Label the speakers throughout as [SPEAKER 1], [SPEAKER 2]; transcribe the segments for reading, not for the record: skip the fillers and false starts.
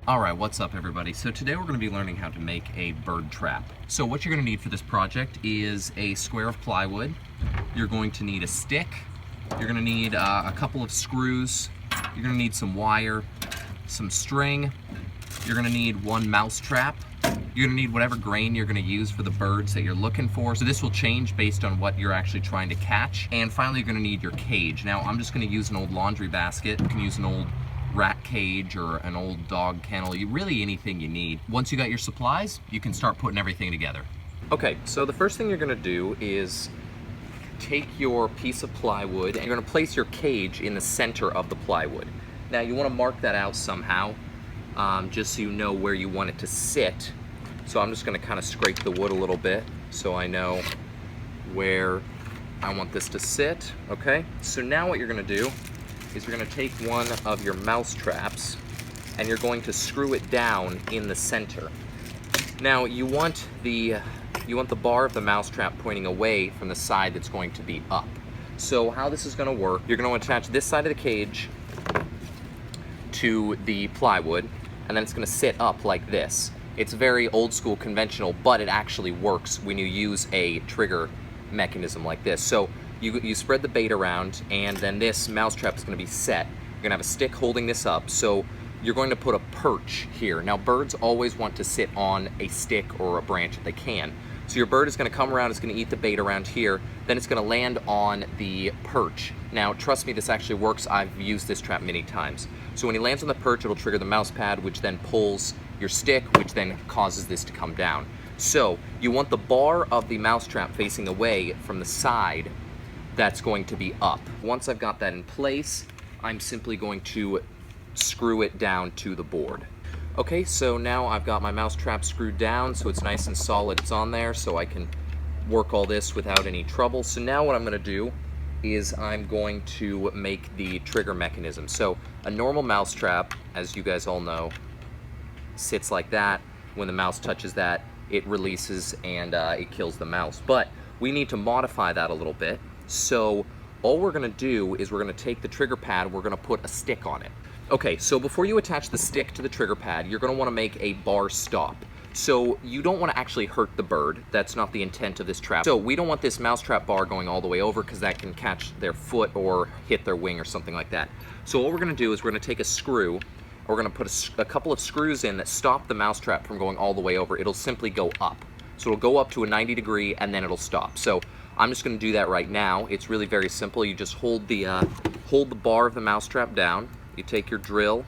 [SPEAKER 1] Alright, what's up everybody? So today we're going to be learning how to make a bird trap. So what you're going to need for this project is a square of plywood. You're going to need a stick. You're going to need a couple of screws. You're going to need some wire, some string. You're going to need one mouse trap. You're going to need whatever grain you're going to use for the birds that you're looking for. So this will change based on what you're actually trying to catch. And finally, you're going to need your cage. Now I'm just going to use an old laundry basket. You can use an old rat cage or an old dog kennel, really anything you need. Once you got your supplies, you can start putting everything together. Okay, so the first thing you're gonna do is take your piece of plywood and you're gonna place your cage in the center of the plywood. Now you wanna mark that out somehow, just so you know where you want it to sit. So I'm just gonna kind of scrape the wood a little bit so I know where I want this to sit, okay? So now what you're gonna do is you're going to take one of your mouse traps and you're going to screw it down in the center. Now you want the bar of the mouse trap pointing away from the side that's going to be up. So how this is going to work, you're going to attach this side of the cage to the plywood and then it's going to sit up like this. It's very old school conventional, but it actually works when you use a trigger mechanism like this. So you spread the bait around and then this mouse trap is going to be set. You're going to have a stick holding this up, so you're going to put a perch here. Now birds always want to sit on a stick or a branch if they can. So your bird is going to come around, it's going to eat the bait around here, then it's going to land on the perch. Now trust me, this actually works. I've used this trap many times. So when he lands on the perch, it'll trigger the mouse pad, which then pulls your stick, which then causes this to come down. So you want the bar of the mouse trap facing away from the side that's going to be up. Once I've got that in place, I'm simply going to screw it down to the board. Okay, so now I've got my mouse trap screwed down so it's nice and solid. It's on there so I can work all this without any trouble. So now what I'm going to do is I'm going to make the trigger mechanism. So a normal mouse trap, as you guys all know, sits like that. When the mouse touches that, it releases and it kills the mouse. But we need to modify that a little bit. So all we're gonna do is we're gonna take the trigger pad, we're gonna put a stick on it. Okay, so before you attach the stick to the trigger pad, you're gonna wanna make a bar stop. So you don't wanna actually hurt the bird. That's not the intent of this trap. So we don't want this mouse trap bar going all the way over because that can catch their foot or hit their wing or something like that. So what we're gonna do is we're gonna take a screw, we're gonna put a couple of screws in that stop the mouse trap from going all the way over. It'll simply go up. So it'll go up to a 90 degree and then it'll stop. So I'm just going to do that right now. It's really very simple. You just hold the bar of the mouse trap down. You take your drill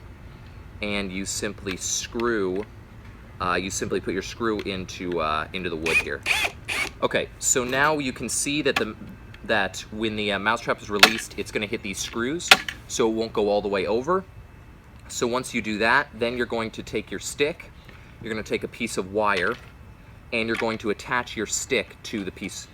[SPEAKER 1] and you simply screw. You simply put your screw into the wood here. Okay, so now you can see that when the mouse trap is released, it's going to hit these screws, so it won't go all the way over. So once you do that, then you're going to take your stick. You're going to take a piece of wire, and you're going to attach your stick to the piece.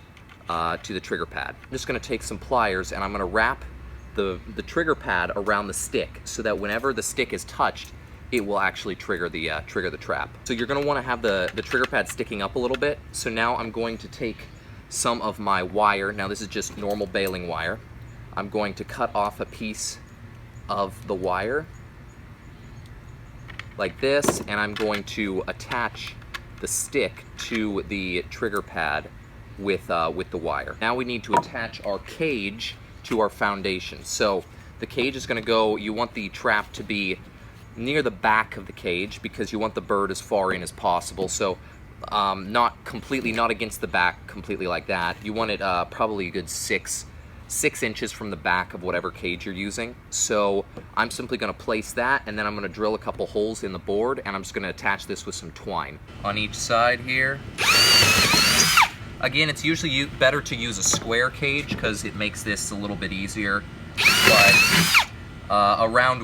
[SPEAKER 1] To the trigger pad. I'm just going to take some pliers and I'm going to wrap the trigger pad around the stick so that whenever the stick is touched, it will actually trigger the trap. So you're going to want to have the trigger pad sticking up a little bit. So now I'm going to take some of my wire. Now this is just normal baling wire. I'm going to cut off a piece of the wire like this, and I'm going to attach the stick to the trigger pad with the wire. Now we need to attach our cage to our foundation. So the cage is going to go, you want the trap to be near the back of the cage because you want the bird as far in as possible. So not against the back completely like that. You want it probably a good six inches from the back of whatever cage you're using. So I'm simply going to place that and then I'm going to drill a couple holes in the board and I'm just going to attach this with some twine on each side here. Again, it's usually better to use a square cage because it makes this a little bit easier, but a round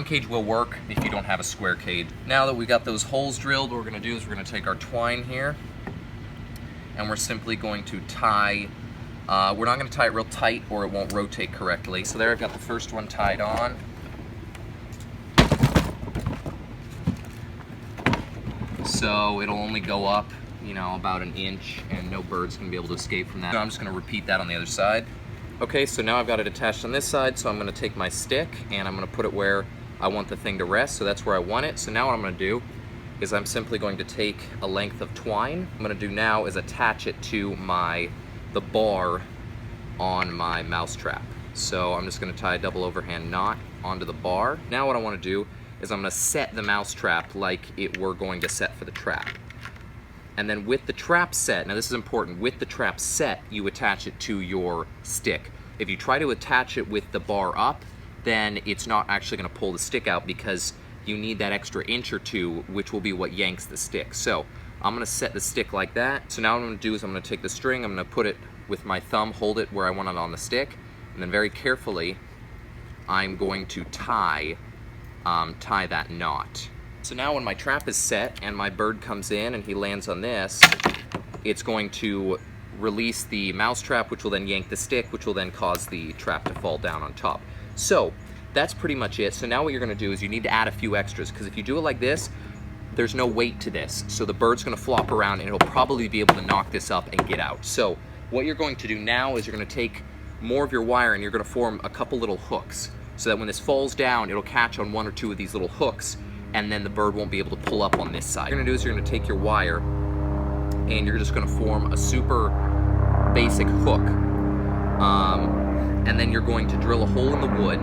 [SPEAKER 1] cage will work if you don't have a square cage. Now that we got those holes drilled, what we're going to do is we're going to take our twine here, and we're simply going to tie, we're not going to tie it real tight or it won't rotate correctly. So there I've got the first one tied on. So it'll only go up, about an inch, and no bird's gonna be able to escape from that. So I'm just gonna repeat that on the other side. Okay, so now I've got it attached on this side, so I'm gonna take my stick and I'm gonna put it where I want the thing to rest, so that's where I want it. So now what I'm gonna do is I'm simply going to take a length of twine. What I'm gonna do now is attach it to the bar on my mousetrap. So I'm just gonna tie a double overhand knot onto the bar. Now what I wanna do is I'm gonna set the mousetrap like it were going to set for the trap. And then with the trap set, now this is important, with the trap set, you attach it to your stick. If you try to attach it with the bar up, then it's not actually gonna pull the stick out because you need that extra inch or two, which will be what yanks the stick. So I'm gonna set the stick like that. So now what I'm gonna do is I'm gonna take the string, I'm gonna put it with my thumb, hold it where I want it on the stick, and then very carefully, I'm going to tie that knot. So now when my trap is set and my bird comes in and he lands on this, it's going to release the mousetrap, which will then yank the stick, which will then cause the trap to fall down on top. So that's pretty much it. So now what you're gonna do is you need to add a few extras, because if you do it like this, there's no weight to this. So the bird's gonna flop around and it'll probably be able to knock this up and get out. So what you're going to do now is you're gonna take more of your wire and you're gonna form a couple little hooks, so that when this falls down, it'll catch on one or two of these little hooks, and then the bird won't be able to pull up on this side. What you're gonna do is you're gonna take your wire and you're just gonna form a super basic hook. And then you're going to drill a hole in the wood.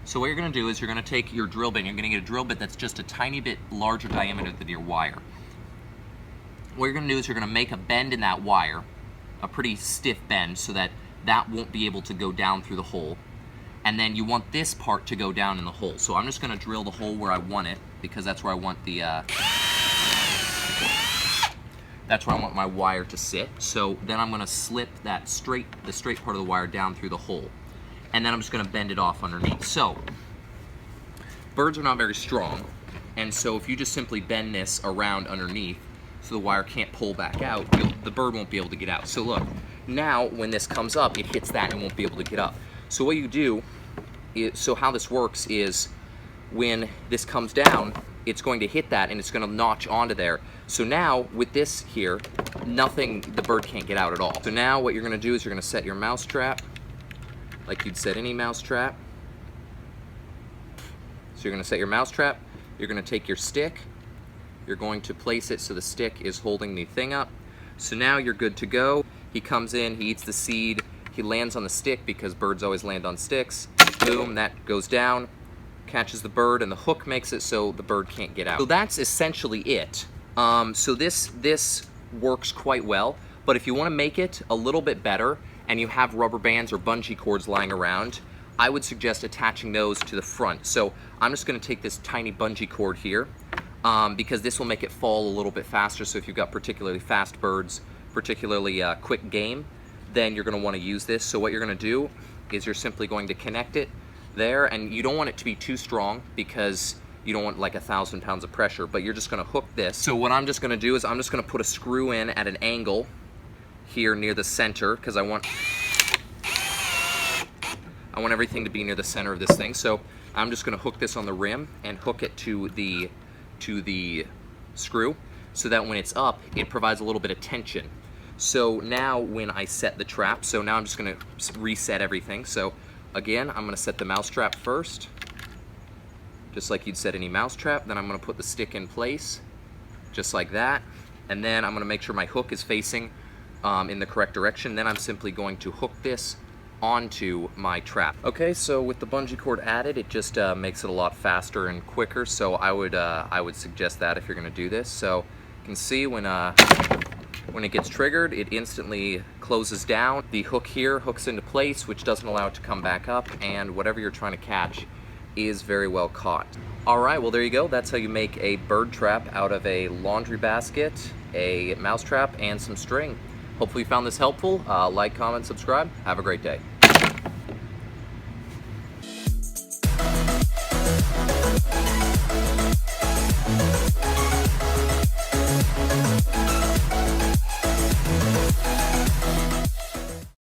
[SPEAKER 1] So what you're gonna do is you're gonna take your drill bit, you're gonna get a drill bit that's just a tiny bit larger diameter than your wire. What you're gonna do is you're gonna make a bend in that wire, a pretty stiff bend, so that that won't be able to go down through the hole. And then you want this part to go down in the hole. So I'm just gonna drill the hole where I want it, because that's where I want that's where I want my wire to sit. So then I'm gonna slip the straight part of the wire down through the hole. And then I'm just gonna bend it off underneath. So, birds are not very strong, and so if you just simply bend this around underneath so the wire can't pull back out, the bird won't be able to get out. So look, now when this comes up, it hits that and won't be able to get up. So what you do, so how this works is when this comes down, it's going to hit that and it's going to notch onto there. So now with this here, the bird can't get out at all. So now what you're going to do is you're going to set your mousetrap like you'd set any mousetrap. So you're going to set your mousetrap, you're going to take your stick, you're going to place it so the stick is holding the thing up. So now you're good to go. He comes in, he eats the seed, he lands on the stick because birds always land on sticks. Boom, that goes down, catches the bird, and the hook makes it so the bird can't get out. So that's essentially it. So this works quite well, but if you want to make it a little bit better and you have rubber bands or bungee cords lying around, I would suggest attaching those to the front. So I'm just going to take this tiny bungee cord here because this will make it fall a little bit faster. So if you've got particularly fast birds, particularly quick game, then you're going to want to use this. So what you're going to do is you're simply going to connect it there, and you don't want it to be too strong because you don't want like 1,000 pounds of pressure, but you're just going to hook this. So what I'm just going to do is I'm just going to put a screw in at an angle here near the center, because I want everything to be near the center of this thing. So I'm just going to hook this on the rim and hook it to the screw, so that when it's up, it provides a little bit of tension. So now when I set the trap, so now I'm just going to reset everything. So again, I'm going to set the mousetrap first, just like you'd set any mousetrap. Then I'm going to put the stick in place, just like that. And then I'm going to make sure my hook is facing in the correct direction. Then I'm simply going to hook this onto my trap. Okay, so with the bungee cord added, it just makes it a lot faster and quicker. So I would suggest that if you're going to do this. So you can see when it gets triggered, it instantly closes down. The hook here hooks into place, which doesn't allow it to come back up, and whatever you're trying to catch is very well caught. Alright, well there you go. That's how you make a bird trap out of a laundry basket, a mouse trap, and some string. Hopefully you found this helpful. Like, comment, subscribe. Have a great day.